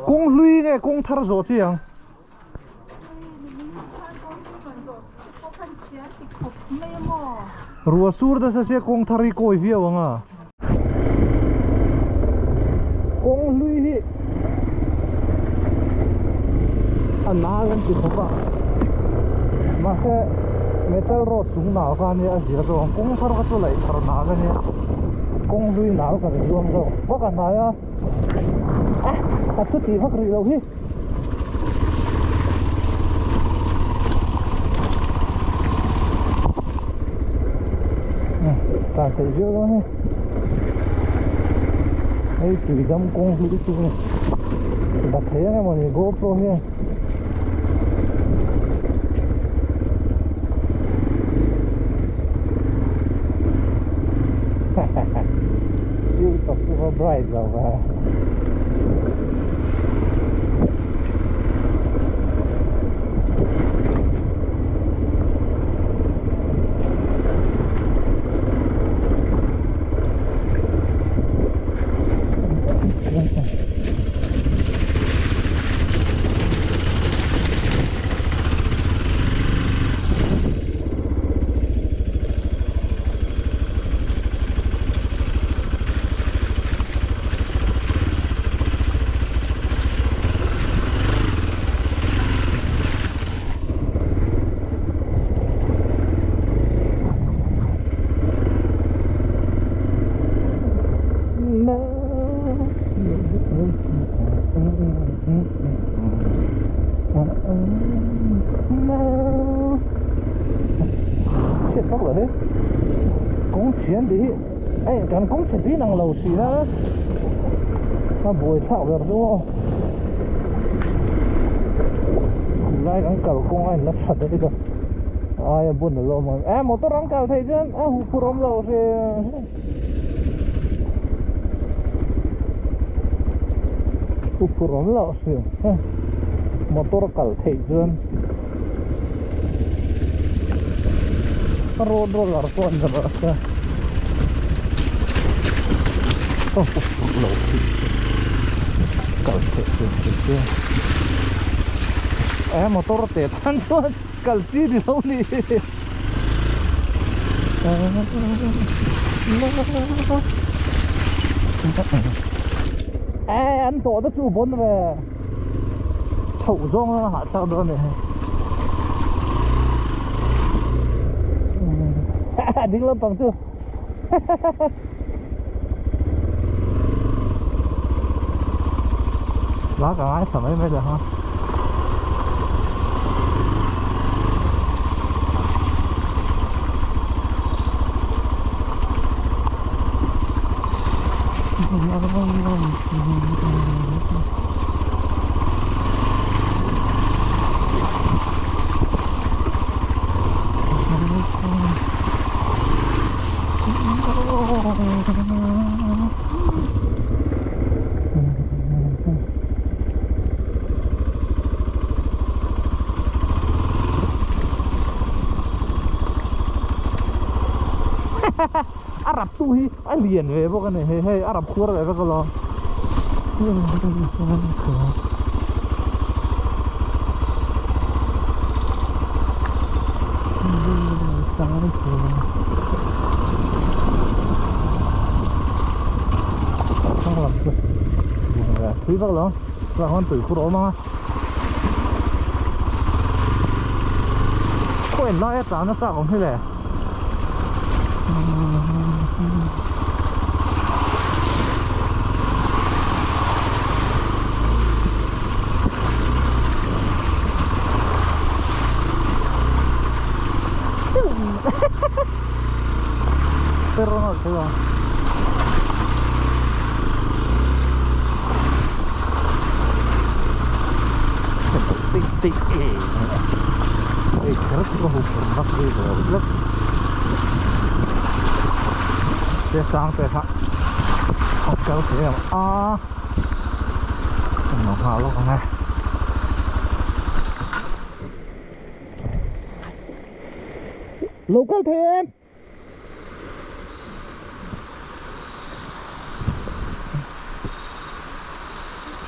Cung lui nghe cung thar zo chi yang rùa sur da se cung thari koi vi awanga cung lui hi anagan ti khopa ma se metal rod sung na ka ni a zira zo cung thar ka to lai thar na ga ni cung lui na ka ri zo zo ba ka na ya a tu ti phak ri lo hi ta thấy chưa đó này đây chỉ dăm con đi chung này đặt thế này mọi người GoPro nha yêu tập super bright rồi và còn cũng chỉ tí năng lầu xì đó nó bùi thạo được đúng không lại gắng cầu công anh lắp sạch đấy cơ ai buồn được lâu mà một tôi răng cầu thấy chứ phụ rộng lầu thì phụ rộng lầu thì một tôi cầu thấy chứ road là con rồi lỗ cầu thiệt em một tô tệ tan cho cầu chi đi đâu đi anh tổ nó chú bốn về chậu rong hả sao đó này đi lên bằng chưa lá cả ai sợ mấy được ha Arab tuh alien we bukan he Arab khur we kalau quý bác lớn là con tử khu đó mà quên nói tao nó sao cũng thế này pero no se va tik kerap kau hukum nak dia dia sang terhak hotel saya semua kalau kan local thêm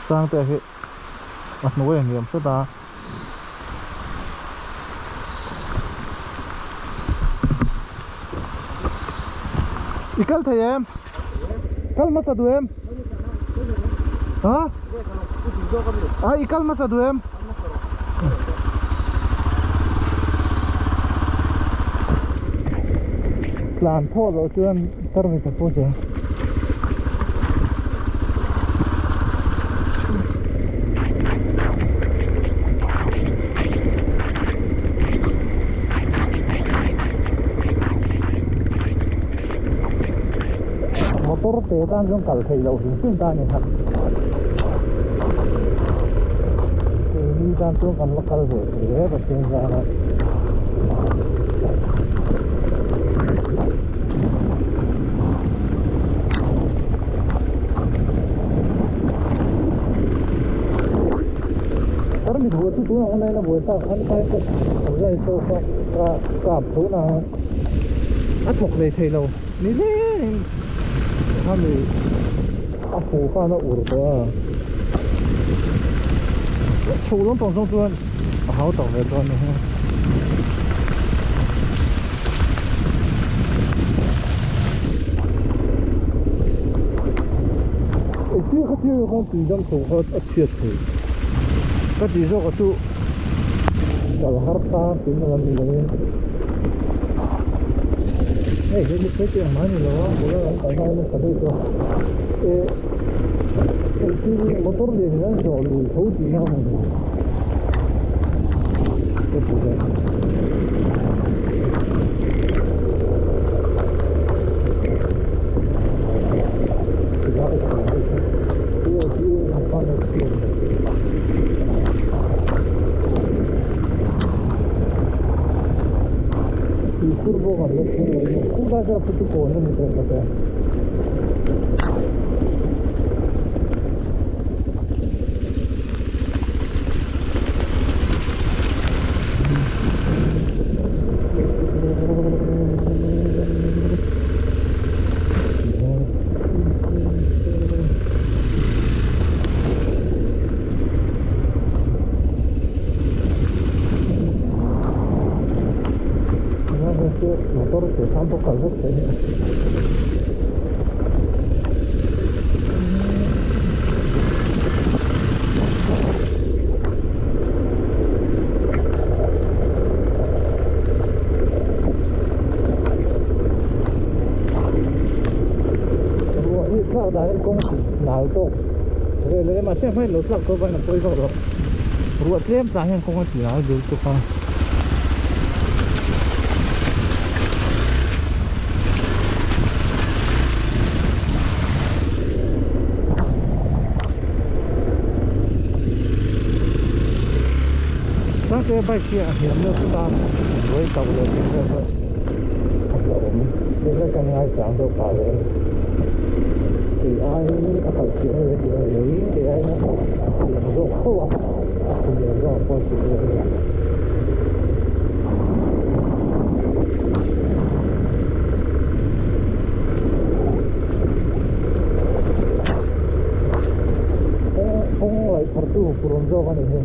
sang terhak nuôi em số ta ikal thầy em kal masa du em hả ikal masa du em làm thô rồi chứ em tao mình phải phô chứ motor te tan trong cẩn thầy lâu chúng ta này thật thì đi tan trong cẩn nó cẩn rồi thì đấy là chuyện ra là mình vừa tu tu hôm nay là buổi sáng ăn cái rồi số cả số nào ăn một ngày thầy lâu ní lên hắn thì ăn phủ pha nó ủ rồi chủ lắm bằng sông chuan hảo tổng về chuan này cái không tùy tâm chủ họ chết thì cái gì đó có chú kalau harta tính là gì đấy này cái chuyện mà như đó bố là cái này nó sẽ được cái motor này nó rồi lùi thấu gì nhau mà cái gì đấy turbo kan udah ada putus pohon itu kata motor ke sampo kalbuk saya ini kau dah kong nào tu rồi mà xem phải lột lọc tôi vẫn là tôi rồi ruột thêm sáng hiện không có chỉ nào được cho con cái bike kia hiện nước ta với tàu được cái thôi đây là cái ngày sáng đâu phải thì ai phải chịu thì lấy thì ai nó làm rộng khô không được rõ có sự không lại thật tu phun cho cái này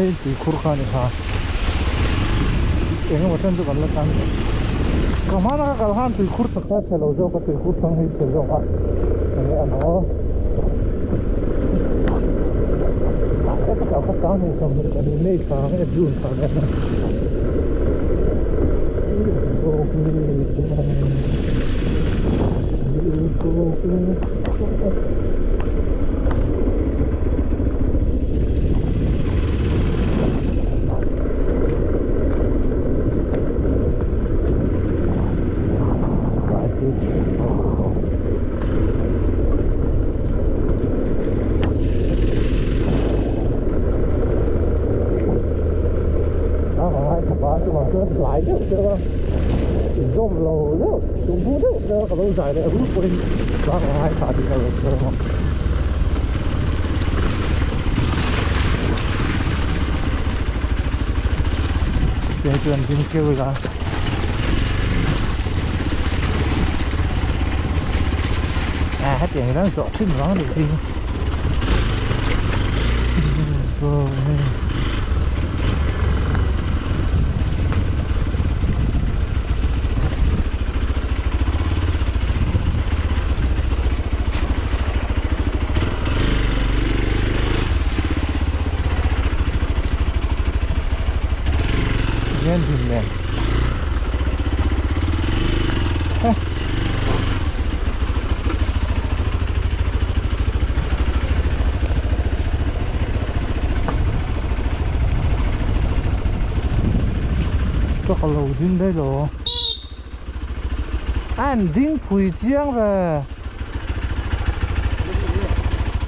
hey thì khur khan ha em một chân cho làm cái cầm hana cái han thì khur tất cả sẽ lâu rồi cái khur sang hết sẽ rồi à cái anh nó cái cái sáng này xong rồi cái này sáng cái June sáng này lại chứ chứ không zoom lâu đó xuống bút đó nó có lâu dài đấy bút quên ba ngày hai tháng thì là được không để chuyện gì kêu ra hết tiền đó rõ chính rõ được gì nhân hình này cho cái lầu din đây rồi anh đinh phùi chiang về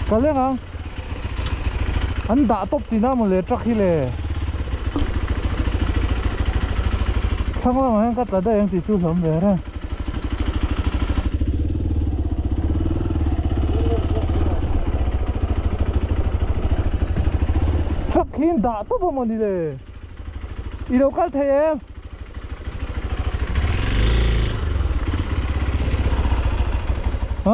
có lên không anh đã top tí nào mà lấy chắc khi lệ sao mà anh cắt là đây anh chỉ chú sớm về đây chắc khi đã top mà đi lệ đi đâu cắt thế em hả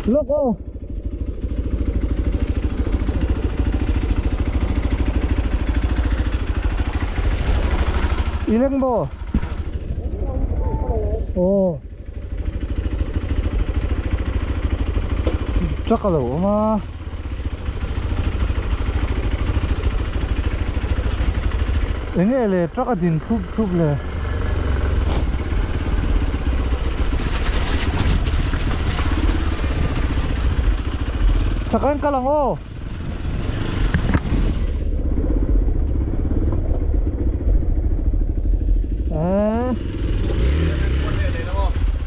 loco ilang bo oh chắc là đủ mà cái này là chắc là tiền thúc là chắc anh cả lòng ô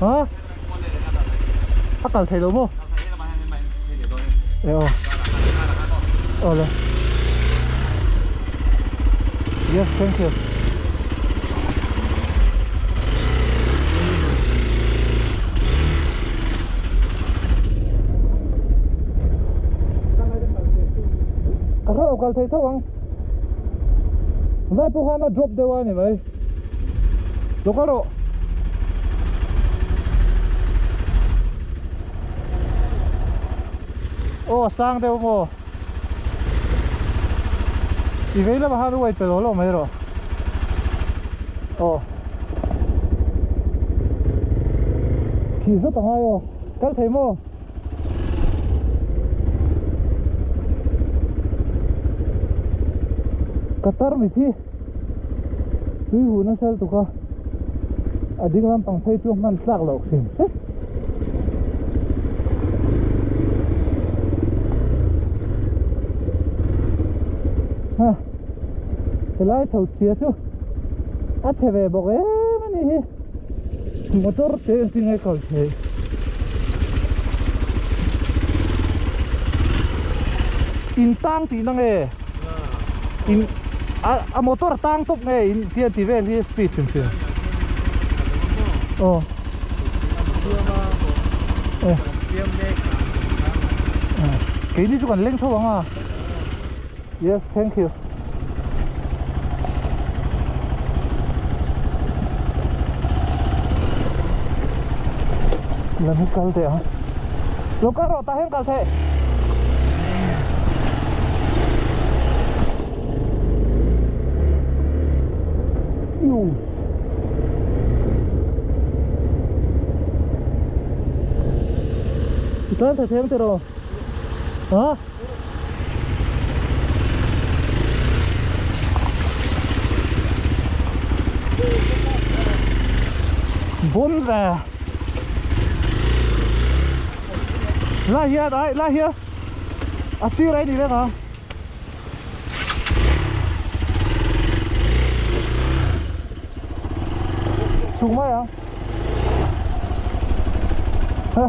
hả bắt đầu thấy đúng không đấy rồi yes thank you Kalau thấy thâu không? Vậy bố hắn nó drop dewa nhỉ vậy? Đâu có độ. Ô sang đâu mà. Thì vậy là hắn quay về rồi mấy rồi. Ô. Thì rất là hay ô. Các thấy mô. Qatar mi thi tui hu na sel tu ka ading lam pang phei tu man tlak lo khim ha selai thau chia chu a cheve bok e mani hi motor te tingai kal the in tang ti nang e in a motor tang top nge in tia ti vel hi speed chim chim oh cái này chú còn lên số bằng à yes thank you làm hết cal thế hả lúc đó ta hết cal thế Ito sa center hả bốn ra la here đấy la here à xí đấy đi đấy hả xuống mấy hả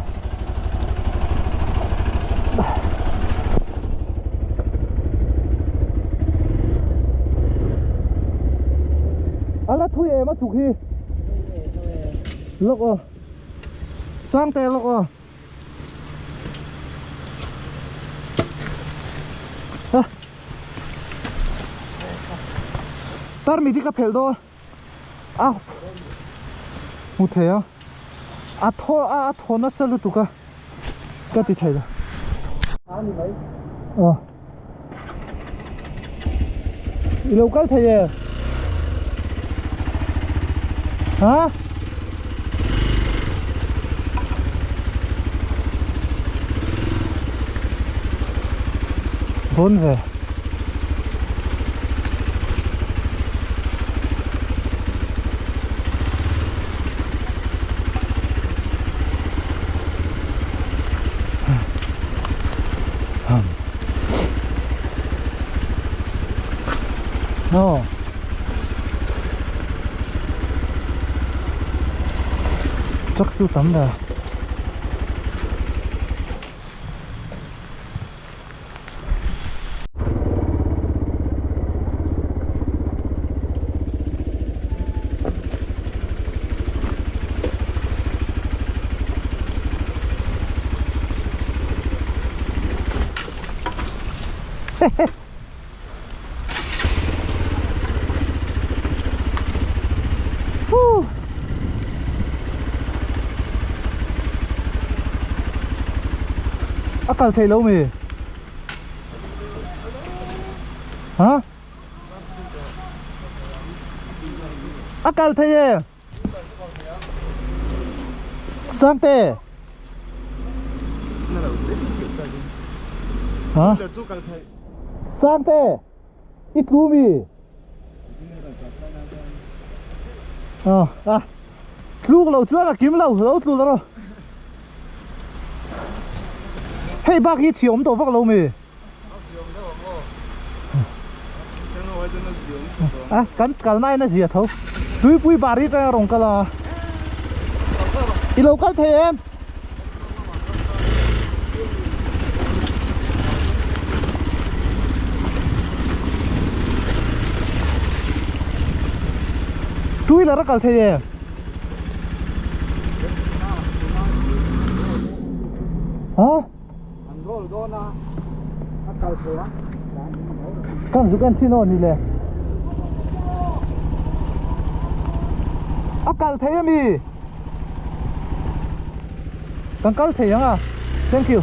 ala thui em chuk hi lok o sang te lok o ha tar mi di ka phel do a mu the ya a tho na selu tu ka ti thai da local thầy à hả vốn về chắc chú tắm rồi Akal thầy lâu mì hả akal thầy à sang tê hả sang tê ít lu mì lu lâu chưa là kiếm lâu lu rồi hey bác hi chiếm đồ vác lâu mì cái này nó gì à thấu túi bụi bà đi ra rồng cả là đi lâu cách thế em túi là rất cả thế em hả kan zukan sino ni le akal thei mi kan kal thei anga thank you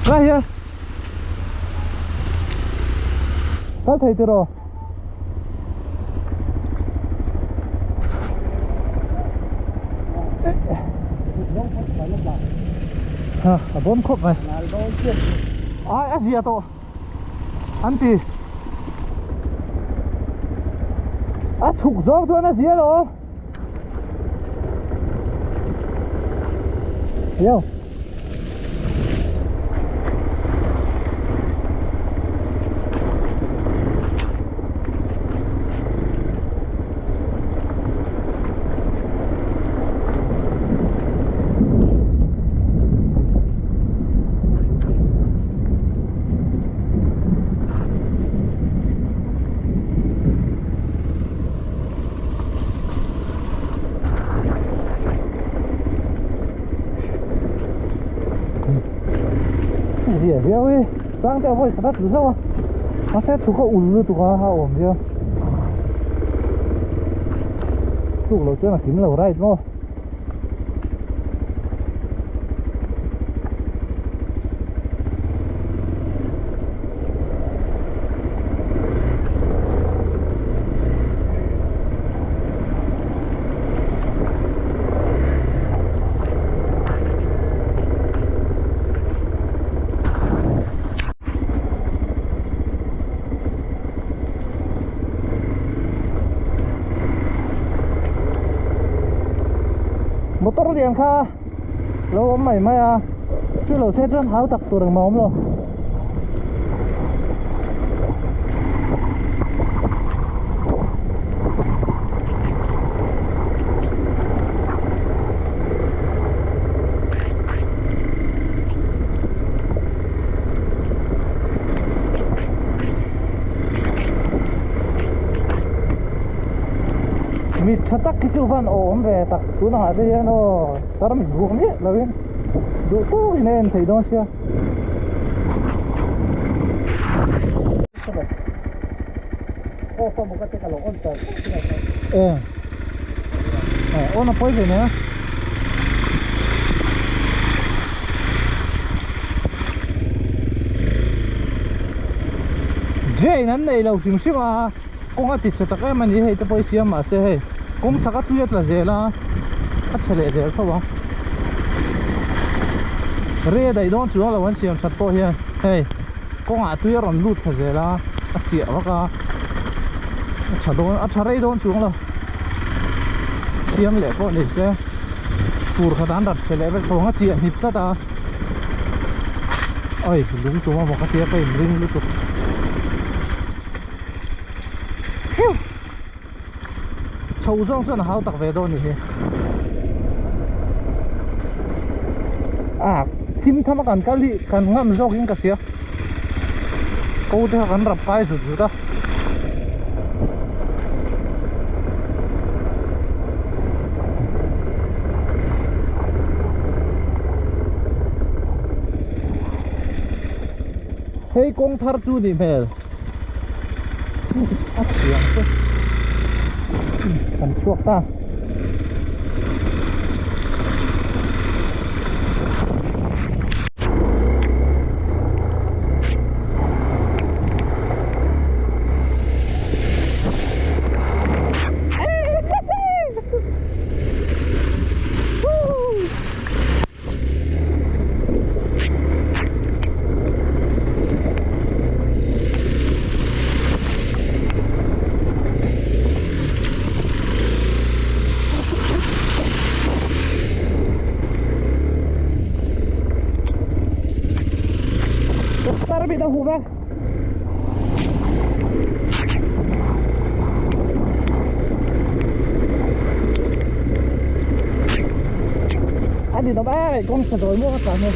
ra here kal thei tiro ha bon khop này ai asia to anti chuk jong to na sia lo yo Vậy ơi, đang theo voi sát từ sau, nó sẽ chụp có ủn tụi nó hao ổn chưa? Chụp lâu chưa là kiếm lâu right nó. Motor liang kha lâu mày mày à chú lầu xe chân háo tặc tụi đằng mỏng rồi mít chắc cái chú văn ổn về tặc tụi nó đây nó tao mình buông hết là bên đủ tốt nên thấy đó chưa ô không một cái cái lỗ con tờ ô nó phơi về nữa dễ nắn này lâu xíu xíu mà công ăn thịt sẽ chắc em mình hay tập phơi xiêm mà sẽ hay công chắc cái tuyết là dễ là cái chè lệ dễ không rê đầy đó chủ yếu là vấn xiêm chặt to hiền hey công ăn tuyết còn lút sẽ dễ là cái chè hoặc là chả đó chả rê đó chủ yếu là xiêm lệ có để sẽ phù khá đán đặt sẽ lệ với không cái chè nhịp rất là ơi đúng chúng mà một cái chè phải ring lút sâu rong rất là háo tặc về đâu nhỉ à tim tham ăn cái gì cần ngâm rau kinh cái gì câu thế cần rập cái rồi đó hey công thar chu đi mel ác xiang thế cần chuộc ta Taruh dah hubah. Adi dah baik, kong sedoi mu kat sana.